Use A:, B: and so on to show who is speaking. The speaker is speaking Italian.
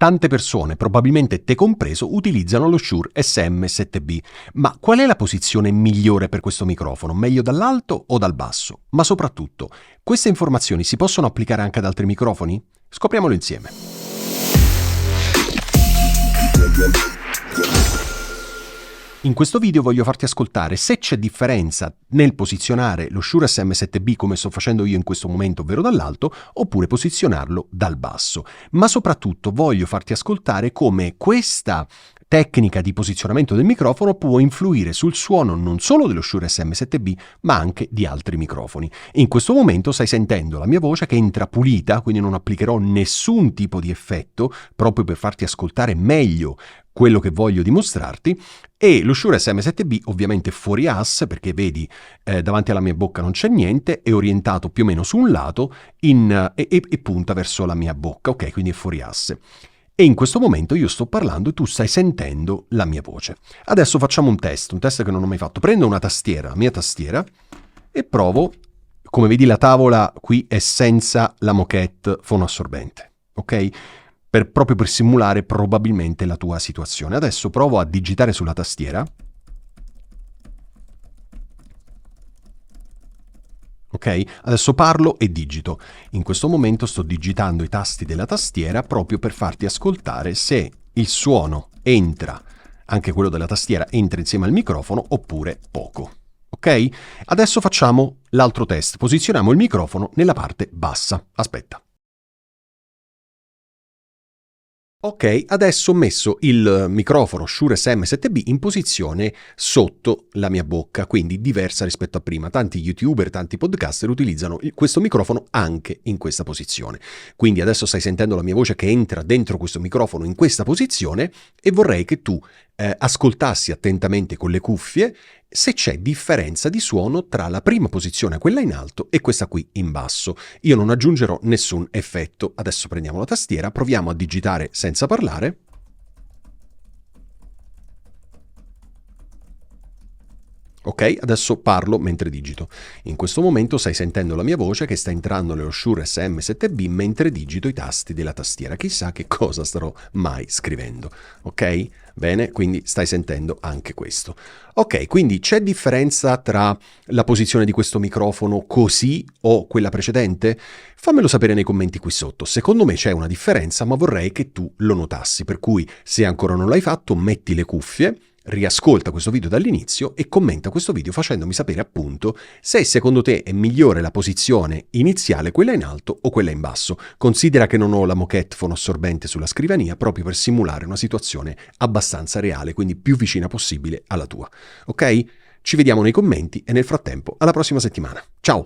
A: Tante persone, probabilmente te compreso, utilizzano lo Shure SM7B. Ma qual è la posizione migliore per questo microfono? Meglio dall'alto o dal basso? Ma soprattutto, queste informazioni si possono applicare anche ad altri microfoni? Scopriamolo insieme. In questo video voglio farti ascoltare se c'è differenza nel posizionare lo Shure SM7B come sto facendo io in questo momento, ovvero dall'alto, oppure posizionarlo dal basso. Ma soprattutto voglio farti ascoltare come questa tecnica di posizionamento del microfono può influire sul suono non solo dello Shure SM7B, ma anche di altri microfoni. In questo momento stai sentendo la mia voce che entra pulita, quindi non applicherò nessun tipo di effetto, proprio per farti ascoltare meglio quello che voglio dimostrarti, e lo Shure SM7B ovviamente fuori asse, perché vedi davanti alla mia bocca non c'è niente, è orientato più o meno su un lato e punta verso la mia bocca, ok? Quindi è fuori asse. E in questo momento io sto parlando e tu stai sentendo la mia voce. Adesso facciamo un test che non ho mai fatto. Prendo una tastiera, la mia tastiera, e provo. Come vedi la tavola qui è senza la moquette fonoassorbente, ok? Proprio per simulare probabilmente la tua situazione. Adesso provo a digitare sulla tastiera. Ok? Adesso parlo e digito. In questo momento sto digitando i tasti della tastiera proprio per farti ascoltare se il suono entra, anche quello della tastiera entra insieme al microfono oppure poco. Ok? Adesso facciamo l'altro test. Posizioniamo il microfono nella parte bassa. Aspetta. Ok, adesso ho messo il microfono Shure SM7B in posizione sotto la mia bocca, quindi diversa rispetto a prima. Tanti YouTuber, tanti podcaster utilizzano questo microfono anche in questa posizione. Quindi adesso stai sentendo la mia voce che entra dentro questo microfono in questa posizione e vorrei che tu ascoltassi attentamente con le cuffie se c'è differenza di suono tra la prima posizione, quella in alto, e questa qui in basso. Io non aggiungerò nessun effetto. Adesso prendiamo la tastiera, proviamo a digitare senza parlare. Ok, adesso parlo mentre digito. In questo momento stai sentendo la mia voce che sta entrando nello Shure SM7B mentre digito i tasti della tastiera. Chissà che cosa starò mai scrivendo. Ok? Bene, quindi stai sentendo anche questo. Ok, quindi c'è differenza tra la posizione di questo microfono così o quella precedente? Fammelo sapere nei commenti qui sotto. Secondo me c'è una differenza, ma vorrei che tu lo notassi. Per cui, se ancora non l'hai fatto, metti le cuffie, riascolta questo video dall'inizio e commenta questo video facendomi sapere appunto se secondo te è migliore la posizione iniziale, quella in alto o quella in basso. Considera che non ho la moquette fonoassorbente sulla scrivania proprio per simulare una situazione abbastanza reale, quindi più vicina possibile alla tua. Ok? Ci vediamo nei commenti e nel frattempo alla prossima settimana. Ciao!